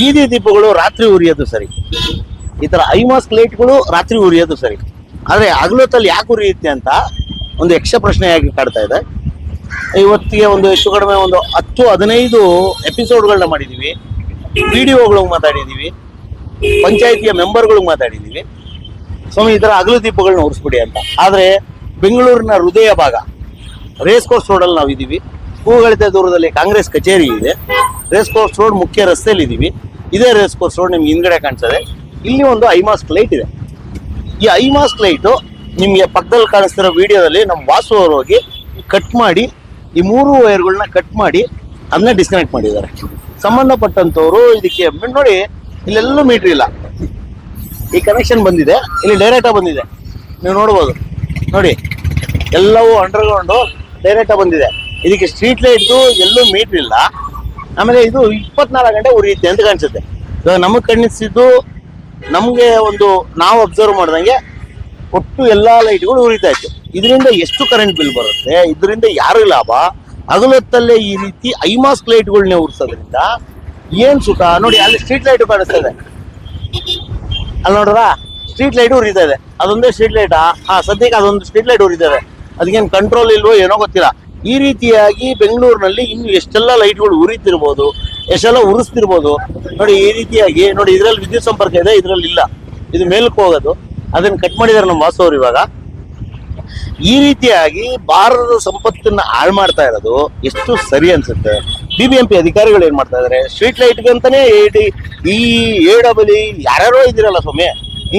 ಬೀದಿ ದೀಪಗಳು ರಾತ್ರಿ ಉರಿಯೋದು ಸರಿ, ಈ ತರ ಐಮಾಸ್ಕ್ ಲೈಟ್ಗಳು ರಾತ್ರಿ ಉರಿಯೋದು ಸರಿ, ಆದ್ರೆ ಹಗಲೊತ್ತಲ್ಲಿ ಯಾಕೆ ಉರಿಯುತ್ತೆ ಅಂತ ಒಂದು ಯಕ್ಷ ಪ್ರಶ್ನೆಯಾಗಿ ಕಾಡ್ತಾ ಇದೆ. ಇವತ್ತಿಗೆ ಒಂದು ಹೆಚ್ಚು ಕಡಿಮೆ ಒಂದು 10-15 ಎಪಿಸೋಡ್ಗಳನ್ನ ಮಾಡಿದೀವಿ, ವಿಡಿಯೋಗಳಿಗೆ ಮಾತಾಡಿದೀವಿ, ಪಂಚಾಯಿತಿಯ ಮೆಂಬರ್ಗಳಿಗೆ ಮಾತಾಡಿದೀವಿ. ಸ್ವಾಮಿ ಈ ತರ ಹಗಲು ದೀಪಗಳನ್ನ ಉರಿಸ್ಬಿಡಿ ಅಂತ. ಆದ್ರೆ ಬೆಂಗಳೂರಿನ ಹೃದಯ ಭಾಗ ರೇಸ್ ಕೋರ್ಸ್ ರೋಡಲ್ಲಿ ನಾವು ಇದೀವಿ. ಕೂಗಳತೆ ದೂರದಲ್ಲಿ ಕಾಂಗ್ರೆಸ್ ಕಚೇರಿ ಇದೆ. ರೇಸ್ ಕೋರ್ಸ್ ರೋಡ್ ಮುಖ್ಯ ರಸ್ತೆಯಲ್ಲಿ ಇದೀವಿ. ಇದೇ ರೇಸ್ ಕೋರ್ಸ್ ರೋಡ್ ನಿಮ್ಗೆ ಹಿಂದ್ಗಡೆ ಕಾಣಿಸ್ತದೆ. ಇಲ್ಲಿ ಒಂದು ಐಮಾಸ್ಕ್ ಲೈಟ್ ಇದೆ. ಈ ಐಮಾಸ್ಕ್ ಲೈಟು ನಿಮ್ಗೆ ಪಕ್ಕದಲ್ಲಿ ಕಾಣಿಸ್ತಿರೋ ವಿಡಿಯೋದಲ್ಲಿ ನಮ್ಮ ವಾಸು ಅವರು ಹೋಗಿ ಕಟ್ ಮಾಡಿ ಈ 3 ವೈರ್ಗಳನ್ನ ಕಟ್ ಮಾಡಿ ಅದನ್ನ ಡಿಸ್ಕನೆಕ್ಟ್ ಮಾಡಿದ್ದಾರೆ. ಸಂಬಂಧಪಟ್ಟಂತವ್ರು ಇದಕ್ಕೆ ನೋಡಿ, ಇಲ್ಲೆಲ್ಲೂ ಮೀಟರ್ ಇಲ್ಲ, ಈ ಕನೆಕ್ಷನ್ ಬಂದಿದೆ, ಇಲ್ಲಿ ಡೈರೆಕ್ಟಾಗಿ ಬಂದಿದೆ, ನೀವು ನೋಡ್ಬೋದು ನೋಡಿ, ಎಲ್ಲವೂ ಅಂಡರ್ಗ್ರೌಂಡು ಡೈರೆಕ್ಟಾಗಿ ಬಂದಿದೆ. ಇದಕ್ಕೆ ಸ್ಟ್ರೀಟ್ ಲೈಟ್ದು ಎಲ್ಲೂ ಮೀಟರ್ ಇಲ್ಲ. ಆಮೇಲೆ ಇದು 24 ಗಂಟೆ ಉರಿಯುತ್ತೆ ಅಂತ ಕಾಣಿಸುತ್ತೆ. ಇವಾಗ ನಮಗೆ ಕಾಣಿಸಿದ್ದು, ನಮಗೆ ಒಂದು ನಾವು ಅಬ್ಸರ್ವ್ ಮಾಡ್ದಂಗೆ ಒಟ್ಟು ಎಲ್ಲಾ ಲೈಟ್ಗಳು ಉರಿತಾ ಇತ್ತು. ಇದರಿಂದ ಎಷ್ಟು ಕರೆಂಟ್ ಬಿಲ್ ಬರುತ್ತೆ, ಇದರಿಂದ ಯಾರು ಲಾಭ? ಹಗಲೊತ್ತಲ್ಲೇ ಈ ರೀತಿ ಐಮಾಸ್ಕ್ ಲೈಟ್ಗಳನ್ನೇ ಉರಿಸೋದ್ರಿಂದ ಏನ್ ಸುಖ ನೋಡಿ. ಅಲ್ಲಿ ಸ್ಟ್ರೀಟ್ ಲೈಟ್ ಕಾಣಿಸ್ತದೆ, ಅಲ್ಲಿ ನೋಡ್ರ ಸ್ಟ್ರೀಟ್ ಲೈಟ್ ಉರಿತಾ ಇದೆ. ಅದೊಂದೇ ಸ್ಟ್ರೀಟ್ ಲೈಟಾ? ಸದ್ಯಕ್ಕೆ ಅದೊಂದು ಸ್ಟ್ರೀಟ್ ಲೈಟ್ ಉರಿತಾ ಇದೆ. ಅದಕ್ಕೇನು ಕಂಟ್ರೋಲ್ ಇಲ್ವೋ ಏನೋ ಗೊತ್ತಿಲ್ಲ. ಈ ರೀತಿಯಾಗಿ ಬೆಂಗಳೂರಿನಲ್ಲಿ ಇನ್ನು ಎಷ್ಟೆಲ್ಲ ಲೈಟ್ಗಳು ಉರಿತಿರ್ಬೋದು, ಎಷ್ಟೆಲ್ಲ ಉರಿಸ್ತಿರ್ಬೋದು ನೋಡಿ. ಈ ರೀತಿಯಾಗಿ ನೋಡಿ, ಇದ್ರಲ್ಲಿ ವಿದ್ಯುತ್ ಸಂಪರ್ಕ ಇದೆ, ಇದ್ರಲ್ಲಿ ಇಲ್ಲ, ಇದು ಮೇಲಕ್ಕೆ ಹೋಗೋದು. ಅದನ್ನ ಕಟ್ ಮಾಡಿದಾರೆ ನಮ್ಮ ವಾಸವರು. ಇವಾಗ ಈ ರೀತಿಯಾಗಿ ಭಾರತದ ಸಂಪತ್ತನ್ನ ಹಾಳು ಮಾಡ್ತಾ ಇರೋದು ಎಷ್ಟು ಸರಿ ಅನ್ಸುತ್ತೆ? BBMP ಅಧಿಕಾರಿಗಳು ಏನ್ ಮಾಡ್ತಾ ಇದಾರೆ? ಸ್ಟ್ರೀಟ್ ಲೈಟ್ಗೆ ಅಂತಾನೆ ಈ AWE ಯಾರ್ಯಾರೋ ಇದ್ದೀರಲ್ಲ ಸ್ವಾಮಿ,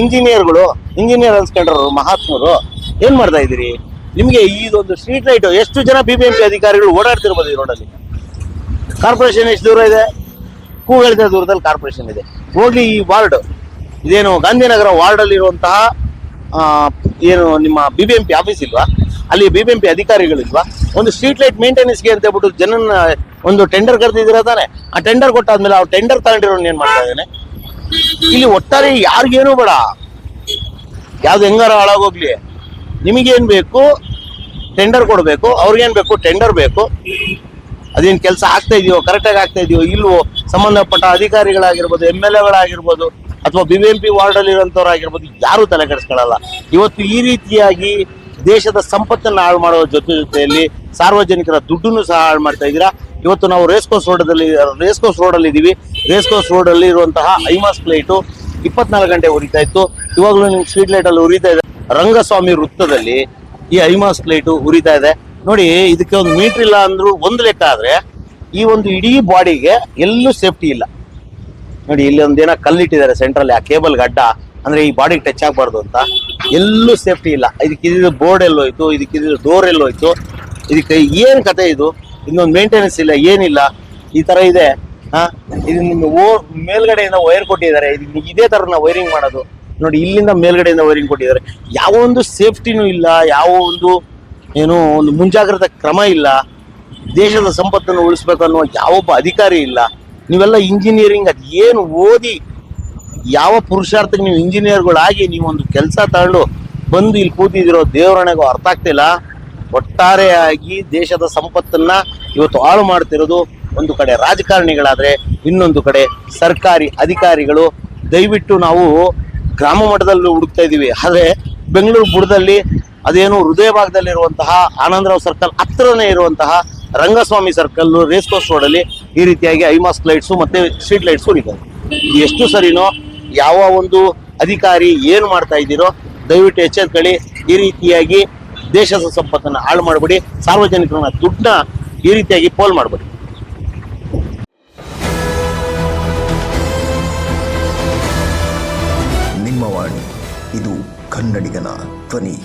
ಇಂಜಿನಿಯರ್ಗಳು, ಇಂಜಿನಿಯರ್ ಅನ್ಸ್ಕೊಂಡ್ರು ಮಹಾತ್ಮರು, ಏನ್ ಮಾಡ್ತಾ ಇದ್ದೀರಿ? ನಿಮ್ಗೆ ಇದೊಂದು ಸ್ಟ್ರೀಟ್ ಲೈಟ್ ಎಷ್ಟು ಜನ BBMP ಅಧಿಕಾರಿಗಳು ಓಡಾಡ್ತಿರ್ಬೋದು ಈ ರೋಡಲ್ಲಿ? ಕಾರ್ಪೊರೇಷನ್ ಎಷ್ಟು ದೂರ ಇದೆ? ಕೂಗಳಿದ ದೂರದಲ್ಲಿ ಕಾರ್ಪೊರೇಷನ್ ಇದೆ. ಹೋಗಿ ಈ ವಾರ್ಡ್ ಇದೇನು ಗಾಂಧಿನಗರ ವಾರ್ಡ್ ಅಲ್ಲಿ ಇರುವಂತಹ ಏನು ನಿಮ್ಮ BBMP ಆಫೀಸ್ ಇಲ್ವಾ? ಅಲ್ಲಿ BBMP ಅಧಿಕಾರಿಗಳಿಲ್ವಾ? ಒಂದು ಸ್ಟ್ರೀಟ್ ಲೈಟ್ ಮೇಂಟೆನೆನ್ಸ್ಗೆ ಅಂತ ಹೇಳ್ಬಿಟ್ಟು ಜನನ್ನ ಒಂದು ಟೆಂಡರ್ ಕರೆದಿದ್ದೀರ ತಾನೆ. ಆ ಟೆಂಡರ್ ಕೊಟ್ಟಾದ್ಮೇಲೆ ಆ ಟೆಂಡರ್ ತಗೊಂಡಿರೋನ್ ಏನ್ ಮಾಡ್ತಾ ಇದ್ದಾನೆ? ಇಲ್ಲಿ ಒಟ್ಟಾರೆ ಯಾರಿಗೇನು ಬೇಡ, ಯಾವ್ದು ಹೆಂಗಾರ ಹಾಳಾಗೋಗ್ಲಿ, ನಿಮಗೇನ್ ಬೇಕು ಟೆಂಡರ್ ಕೊಡ್ಬೇಕು, ಅವ್ರಿಗೇನ್ ಬೇಕು ಟೆಂಡರ್ ಬೇಕು. ಅದೇನ್ ಕೆಲಸ ಆಗ್ತಾ ಇದೆಯೋ, ಕರೆಕ್ಟಾಗಿ ಆಗ್ತಾ ಇದೆಯೋ ಇಲ್ವೋ, ಸಂಬಂಧಪಟ್ಟ ಅಧಿಕಾರಿಗಳಾಗಿರ್ಬೋದು, MLAಗಳಾಗಿರ್ಬೋದು, ಅಥವಾ BBMP ವಾರ್ಡ್ ಅಲ್ಲಿ ಇರೋಂಥವ್ರಾಗಿರ್ಬೋದು, ಯಾರು ತಲೆ ಕೆಡಿಸ್ಕೊಳ್ಳಲ್ಲ. ಇವತ್ತು ಈ ರೀತಿಯಾಗಿ ದೇಶದ ಸಂಪತ್ತನ್ನು ಹಾಳು ಮಾಡೋ ಜೊತೆಯಲ್ಲಿ ಸಾರ್ವಜನಿಕರ ದುಡ್ಡನ್ನು ಸಹ ಹಾಳು ಮಾಡ್ತಾ ಇದ್ದೀರಾ. ಇವತ್ತು ನಾವು ರೇಸ್ ಕೋರ್ಸ್ ರೋಡಲ್ಲಿ ಇದೀವಿ. ರೇಸ್ ಕೋರ್ಸ್ ರೋಡಲ್ಲಿ ಇರುವಂತಹ ಐಮಾಸ್ಕ್ ಲೈಟು 24 ಗಂಟೆ ಉರಿತಾ ಇತ್ತು. ಇವಾಗಲೂ ನಿಮ್ಗೆ ಸ್ಟ್ರೀಟ್ ಲೈಟ್ ಅಲ್ಲಿ ಉರಿತಾ ಇದೆ. ರಂಗಸ್ವಾಮಿ ವೃತ್ತದಲ್ಲಿ ಈ ಐಮಾಸ್ಕ್ ಲೈಟು ಉರಿತಾ ಇದೆ ನೋಡಿ. ಇದಕ್ಕೆ ಒಂದು ಮೀಟರ್ ಇಲ್ಲ ಅಂದ್ರೂ ಒಂದು ಲೆಕ್ಕ ಆದ್ರೆ ಈ ಒಂದು ಇಡೀ ಬಾಡಿಗೆ ಎಲ್ಲೂ ಸೇಫ್ಟಿ ಇಲ್ಲ ನೋಡಿ. ಇಲ್ಲಿ ಒಂದೇನೋ ಕಲ್ಲಿಟ್ಟಿದ್ದಾರೆ ಸೆಂಟ್ರಲ್ಲಿ, ಆ ಕೇಬಲ್ ಗಡ್ಡ ಅಂದ್ರೆ ಈ ಬಾಡಿಗೆ ಟಚ್ ಆಗಬಾರ್ದು ಅಂತ. ಎಲ್ಲೂ ಸೇಫ್ಟಿ ಇಲ್ಲ. ಇದಕ್ಕಿದ್ದು ಬೋರ್ಡ್ ಎಲ್ಲೋಯ್ತು, ಇದಕ್ಕಿದ್ದು ಡೋರ್ ಎಲ್ಲೋಯ್ತು, ಇದಕ್ಕೆ ಏನ್ ಕತೆ ಇದು? ಇನ್ನೊಂದು ಮೇಂಟೆನೆನ್ಸ್ ಇಲ್ಲ, ಏನಿಲ್ಲ, ಈ ತರ ಇದೆ. ಇದು ನಿಮ್ಮ ಮೇಲ್ಗಡೆಯಿಂದ ವೈರ್ ಕೊಟ್ಟಿದ್ದಾರೆ. ಇದೇ ತರ ನಾವು ವೈರಿಂಗ್ ಮಾಡೋದು ನೋಡಿ. ಇಲ್ಲಿಂದ ಮೇಲ್ಗಡೆಯಿಂದ ವೈರಿಂಗ್ ಕೊಟ್ಟಿದ್ದಾರೆ. ಯಾವ ಒಂದು ಸೇಫ್ಟಿನೂ ಇಲ್ಲ, ಯಾವ ಒಂದು ಏನು ಒಂದು ಮುಂಜಾಗ್ರತಾ ಕ್ರಮ ಇಲ್ಲ. ದೇಶದ ಸಂಪತ್ತನ್ನು ಉಳಿಸ್ಬೇಕು ಅನ್ನುವ ಯಾವೊಬ್ಬ ಅಧಿಕಾರಿ ಇಲ್ಲ. ನೀವೆಲ್ಲ ಇಂಜಿನಿಯರಿಂಗ್ ಅದು ಏನು ಓದಿ ಯಾವ ಪುರುಷಾರ್ಥಕ್ಕೆ ನೀವು ಇಂಜಿನಿಯರ್ಗಳಾಗಿ ನೀವೊಂದು ಕೆಲಸ ತಗೊಂಡು ಬಂದು ಇಲ್ಲಿ ಕೂತಿದಿರೋ ದೇವರಣೆಗೂ ಅರ್ಥ ಆಗ್ತಿಲ್ಲ. ಒಟ್ಟಾರೆಯಾಗಿ ದೇಶದ ಸಂಪತ್ತನ್ನ ಇವತ್ತು ಹಾಳು ಮಾಡ್ತಿರೋದು ಒಂದು ಕಡೆ ರಾಜಕಾರಣಿಗಳಾದ್ರೆ, ಇನ್ನೊಂದು ಕಡೆ ಸರ್ಕಾರಿ ಅಧಿಕಾರಿಗಳು. ದಯವಿಟ್ಟು ನಾವು ಗ್ರಾಮ ಮಟ್ಟದಲ್ಲಿ ಹುಡುಕ್ತಾ ಇದೀವಿ, ಆದ್ರೆ ಬೆಂಗಳೂರು ಬುಡದಲ್ಲಿ ಅದೇನು ಹೃದಯ ಭಾಗದಲ್ಲಿರುವಂತಹ ಆನಂದರಾವ್ ಸರ್ಕಲ್ ಹತ್ರನೇ ಇರುವಂತಹ ರಂಗಸ್ವಾಮಿ ಸರ್ಕಲ್, ರೇಸ್ ಕೋರ್ಸ್ ರೋಡಲ್ಲಿ ಈ ರೀತಿಯಾಗಿ ಐಮಾಸ್ಕ್ ಲೈಟ್ಸು ಮತ್ತೆ ಸ್ಟ್ರೀಟ್ ಲೈಟ್ಸು ಉರಿತಾರೆ. ಎಷ್ಟು ಸರಿನೋ, ಯಾವ ಒಂದು ಅಧಿಕಾರಿ ಏನು ಮಾಡ್ತಾ ಇದ್ದೀರೋ ದಯವಿಟ್ಟು ಎಚ್ಚೆತ್ಕೊಳ್ಳಿ. ಈ ರೀತಿಯಾಗಿ ದೇಶದ ಸಂಪತ್ತನ್ನು ಹಾಳು ಮಾಡಬೇಡಿ, ಸಾರ್ವಜನಿಕರನ್ನ ದುಡ್ಡನ್ನ ಈ ರೀತಿಯಾಗಿ ಪೋಲ್ ಮಾಡಬೇಡಿ. ನಿಮ್ಮ ವಾಣಿ, ಇದು ಕನ್ನಡಿಗನ ಧ್ವನಿ.